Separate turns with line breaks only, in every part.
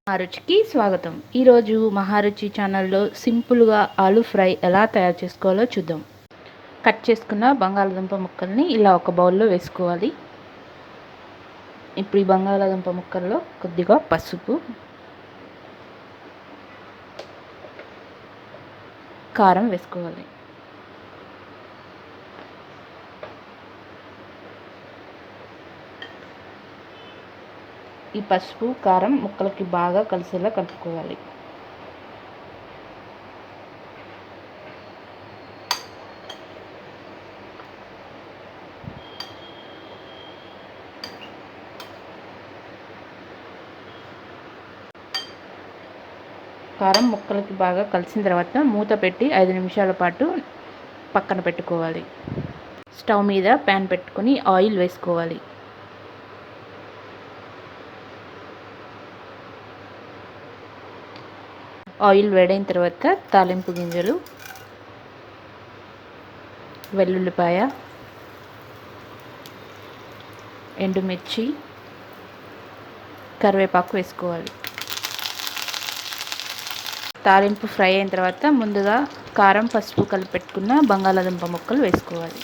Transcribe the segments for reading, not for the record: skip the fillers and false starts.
మహారుచికి స్వాగతం. ఈరోజు మహారుచి ఛానల్లో సింపుల్గా ఆలూ ఫ్రై ఎలా తయారు చేసుకోవాలో చూద్దాం. కట్ చేసుకున్న బంగాళాదుంప ముక్కల్ని ఇలా ఒక బౌల్లో వేసుకోవాలి. ఇప్పుడు ఈ బంగాళాదుంప ముక్కల్లో కొద్దిగా పసుపు, కారం వేసుకోవాలి. ఈ పసుపు కారం ముక్కలకి బాగా కలిసేలా కలుపుకోవాలి. కారం ముక్కలకి బాగా కలిసిన తర్వాత మూత పెట్టి 5 నిమిషాల పాటు పక్కన పెట్టుకోవాలి. స్టవ్ మీద ప్యాన్ పెట్టుకొని ఆయిల్ వేసుకోవాలి. ఆయిల్ వేడైన తర్వాత తాలింపు గింజలు, వెల్లుల్లిపాయ, ఎండుమిర్చి, కరివేపాకు వేసుకోవాలి. తాలింపు ఫ్రై అయిన తర్వాత ముందుగా కారం పసుపు కలిపి పెట్టుకున్న బంగాళాదుంప ముక్కలు వేసుకోవాలి.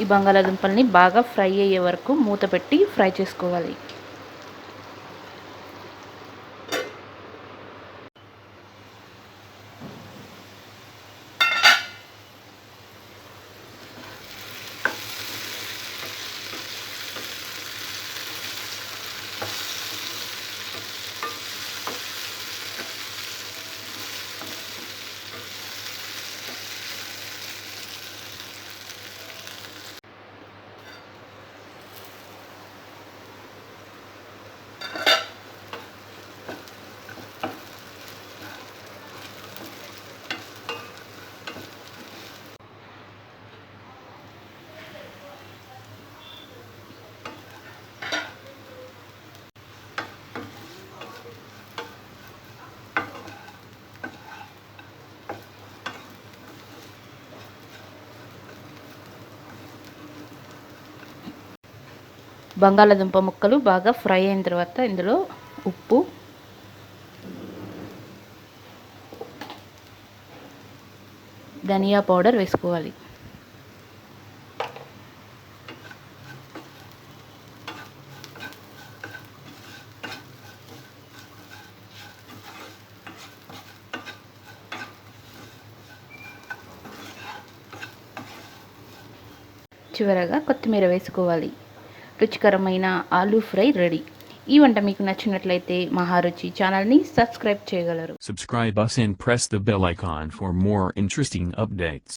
ఈ బంగాళాదుంపల్ని బాగా ఫ్రై అయ్యే వరకు మూత పెట్టి ఫ్రై చేసుకోవాలి. బంగాళాదుంప ముక్కలు బాగా ఫ్రై అయిన తర్వాత ఇందులో ఉప్పు, ధనియా పౌడర్ వేసుకోవాలి. చివరగా కొత్తిమీర వేసుకోవాలి. రుచికరమైన ఆలూ ఫ్రై రెడీ. ఈ వంట మీకు నచ్చినట్లయితే మహారుచి ఛానల్ని సబ్స్క్రైబ్ చేయగలరు.
Subscribe us and press the bell icon for more interesting updates.